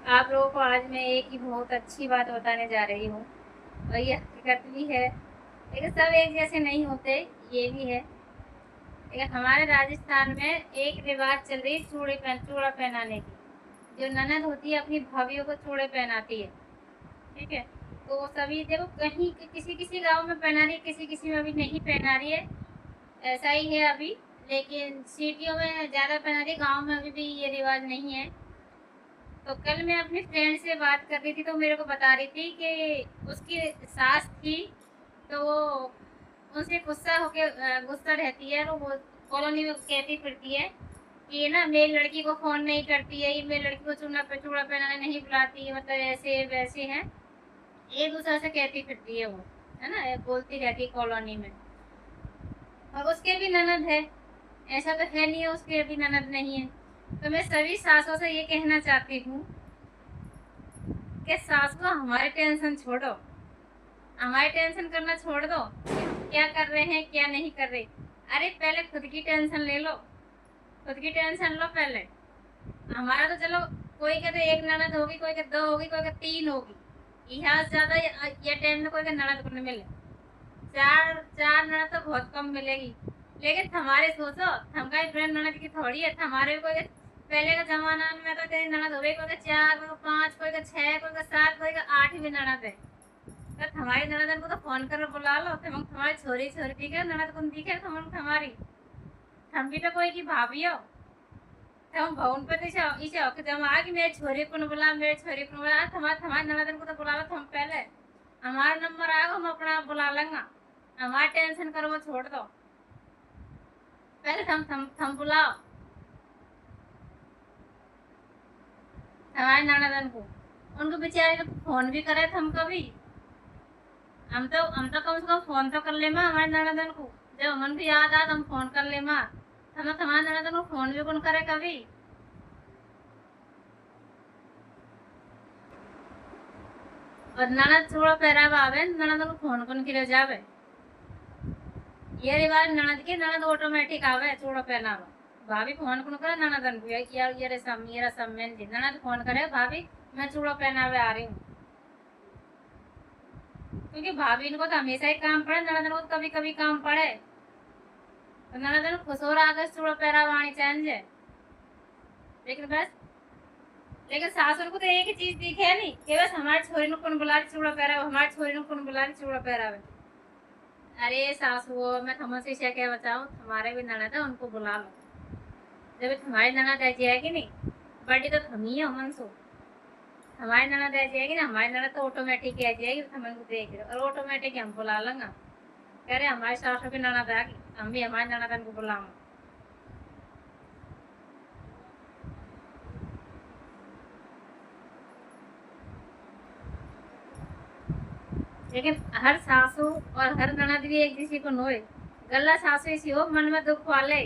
आप लोगों को आज मैं एक ही बहुत अच्छी बात बताने जा रही हूँ और ये हकीकत भी है। लेकिन सब एक जैसे नहीं होते, ये भी है। लेकिन हमारे राजस्थान में एक रिवाज चल रही है चूड़ा पहनाने की। जो ननद होती है अपनी भाभीियों को चूड़े पहनाती है। ठीक है। तो वो सभी देखो कहीं किसी किसी गांव में पहना रही है, किसी किसी में अभी नहीं पहना रही है। ऐसा ही है अभी। लेकिन सिटियों में ज़्यादा पहना रही है, गाँव में अभी भी ये रिवाज नहीं है। तो कल मैं अपनी फ्रेंड से बात कर रही थी तो मेरे को बता रही थी कि उसकी सास थी। तो वो उनसे गुस्सा रहती है। वो कॉलोनी में कहती फिरती है कि ये ना मेरी लड़की को फोन नहीं करती है, ये मेरी लड़की को चूड़ा पहनाने नहीं बुलाती है, मतलब ऐसे वैसे हैं। एक दूसरे से कहती फिरती है वो, है ना, ये बोलती रहती है कॉलोनी में। और उसके भी ननद है। ऐसा तो है नहीं है उसके भी ननद नहीं है। तो मैं सभी सासों से ये कहना चाहती हूँ कि सासू हमारे टेंशन छोड़ो, हमारी टेंशन करना छोड़ दो कि हम क्या कर रहे हैं क्या नहीं कर रहे। अरे पहले खुद की टेंशन ले लो, खुद की टेंशन लो पहले। हमारा तो चलो, कोई कहते एक ननद होगी, कोई कहते दो होगी, कोई कहते तीन होगी। यहाँ से ज्यादा ये टाइम में कोई का ननद को नहीं मिले। चार चार ननद तो बहुत कम मिलेगी। लेकिन हमारे सोचो, हम का फ्रेंड ननद की थोड़ी है। हमारे कोई पहले का जमाना में तो तेरी ननद हो गई, कोई का चार, कोई का पांच, कोई का छह, कोई का सात, कोई का आठ भी ननद है। तो हमारी ननद को तो फोन कर बुला लो। तुम हमारी छोरी छोरी दिखे ननद को दिखे तुम हमारी। हम भी तो कोई की भाभी हो। तो हम भवन पर इसे हो कि तुम आ कि मेरे छोरी को न बुला, मेरे छोरी को न बुला। हमारे ननद को तो बुला लो तुम पहले। हमारा नंबर आएगा हम अपना बुला लेंगे। हमारी टेंशन करो वो छोड़ दो। पहले थम बुलाओ हमारे ननदन को। उनको बेचारे को फोन भी करे थे हम कभी। हम तो कम से कम फोन तो कर ले माँ हमारे ननदन को। जब हमन को याद आ तो हम फोन कर ले माँ। हम हमारे ननदन को फोन भी कौन करे कभी। और ननद थोड़ा पहरावा आवे ननदन को फोन कौन करे जावे। ये रिवाज ननद के ननद ऑटोमेटिक आवे चूड़ा पहनावा। भाभी फोन कौन करे ननदन को, यार ये सम्मेन जी ननद फोन करे भाभी मैं चूड़ा पहनावे आ रही हूँ। क्योंकि भाभी इनको तो हमेशा ही काम पड़े, ननदन को कभी कभी काम पड़े। तो ननदन खुश हो रहा अगर चूड़ा पहरावा आनी चाहिए। लेकिन बस, लेकिन सासुर को तो एक ही चीज दिखे नहीं कि बस हमारे छोरी को कौन बुला चूड़ा पहरावे, हमारे छोरी को कौन बुला चूड़ा पहरावे। अरे सासू मैं तुमसे से क्या बताऊं, तुम्हारे भी ननद है उनको बुला लो। जब तुम्हारी ननद ऐसी है कि नहीं, बड़ी तो तुम ही हो मनसू। हमारी ननद ऐसी है कि ना, हमारी ननद तो ऑटोमेटिक ऐसी है कि तुम उनको देख रहे हो और ऑटोमेटिक हम बुला लेंगे। कह रहे हमारे सासू की ननद आ गई, हम भी हमारी ननद को बुलाऊंगा। लेकिन हर सासू और हर ननद भी एक किसी को नोए। गल्ला सासू इसी हो मन में दुख वाले,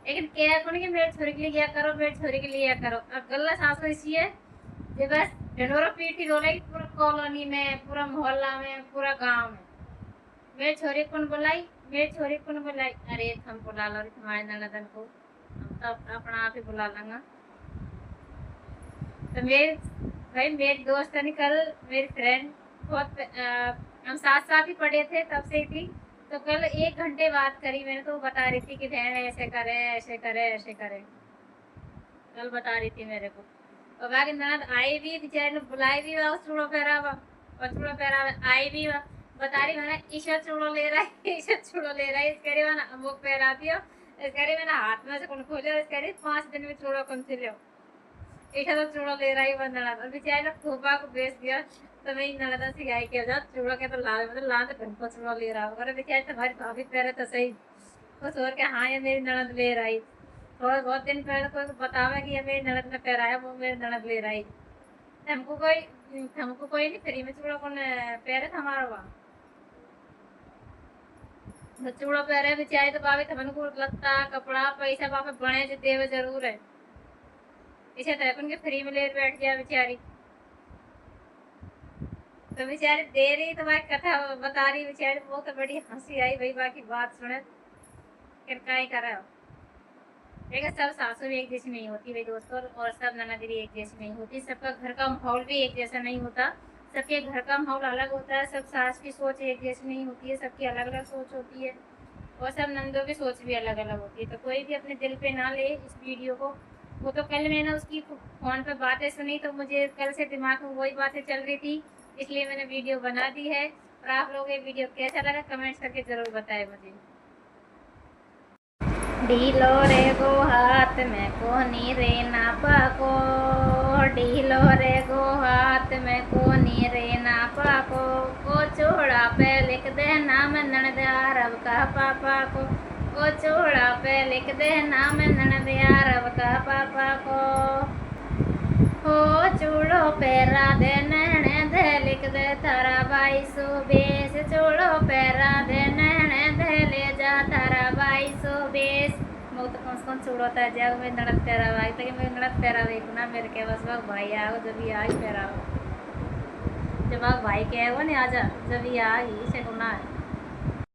लेकिन क्या कौन कि मेरे छोरी के लिए क्या करो, मेरे छोरी के लिए क्या करो। और गल्ला सासू इसी है जो बस ढिंडोरा पीटी रोलेगी पूरा कॉलोनी में, पूरा मोहल्ला में, पूरा गांव में। मेरे छोरी कौन बुलाई, मेरे छोरी कौन बुलाई। अरे हम बुला लो तुम्हारे ननदन को, हम तो अपना आप ही बुला लेंगे। तो मेरे भाई मेरी दोस्त है कल, मेरी फ्रेंड बहुत हम साथ साथ ही पढ़े थे तब से ही थी। तो कल 1 घंटे बात करी मैंने, तो वो बता रही थी कि बहन ऐसे करे ऐसे करे ऐसे करे। कल बता रही थी मेरे को। और बाकी ननद आई भी बेचारे ने बुलाई भी वह चूड़ो पहरावा, और चूड़ो पहरावा आई भी वह बता रही मैंने ईशा चूड़ो ले रहा है ईशा चूड़ो ले रहा है। इस करी मैंने अमुक पहरा दियो, इस करी मैंने हाथ में से कौन खोलो, इस करी 5 दिन में चूड़ो कौन से लियो। ईशा तो चूड़ो ले रहा ही वह ननद, और बेचारे ने फूफा को बेच दिया। तो मैं ननद से गाय के जाओ चूड़ो के तो ला, मतलब ला तो ढंग को चूड़ो ले रहा होगा। बेचारे तुम्हारी भाभी पहरे तो सही खुश हो के, हाँ ये मेरी ननद ले रही। थोड़ा बहुत दिन पहले कोई बतावा कि ये मेरी ननद ने पहराया, वो मेरी ननद ले रही। हमको कोई नहीं फ्री में चूड़ा कौन पहरे था हमारा वहाँ। तो चूड़ा पहरे बेचारे तो भाभी थमन को लगता कपड़ा पैसा बापे बने जो देवे जरूर है। इसे तो अपन के फ्री में ले बैठ गया बेचारी। तो बेचारी दे रही तो भाई कथा बता रही बेचारी, वो तो बड़ी हंसी आई भाई बाकी बात सुने। फिर क्या ही करा देखा सब सासू भी एक जैसी नहीं होती भाई दोस्तों, और सब ननद भी एक जैसी नहीं होती, सबका घर का माहौल भी एक जैसा नहीं होता, सबके घर का माहौल अलग होता है, सब सास की सोच एक जैसी नहीं होती है, सबकी अलग अलग सोच होती है, और सब नंदों की सोच भी अलग अलग होती है। तो कोई भी अपने दिल पे ना ले इस वीडियो को। वो तो कल मैंने उसकी फ़ोन पे बातें सुनी तो मुझे कल से दिमाग में वही बातें चल रही थी, इसलिए मैंने वीडियो बना दी है। और आप लोगों को ये वीडियो कैसा लगा कमेंट्स करके ज़रूर बताएं मुझे। ढीलो रे गो हाथ में कोनी रे ना पाको, ढीलो रे गो हाथ में कोनी रे ना पाको, को चूड़ा पे लिख दे नाम ननदयारव का पापा को चूड़ा पे लिख दे नाम ननदयारव का पापा को, हो चूड़ो पैरा दे नैने दे लिख दे थारा भाई सुबेश, चूड़ो पैरा दे नैने दे ले जा थारा भाई सुबेश। मैं तो कौन चूड़ो था जब मैं नड़द पैरा भाई तक मैं नड़द पैरा देखना मेरे के बस भाई आओ जब ही आई पैरा जब भाई के वो नहीं आजा जब ही आ ही से गुना है।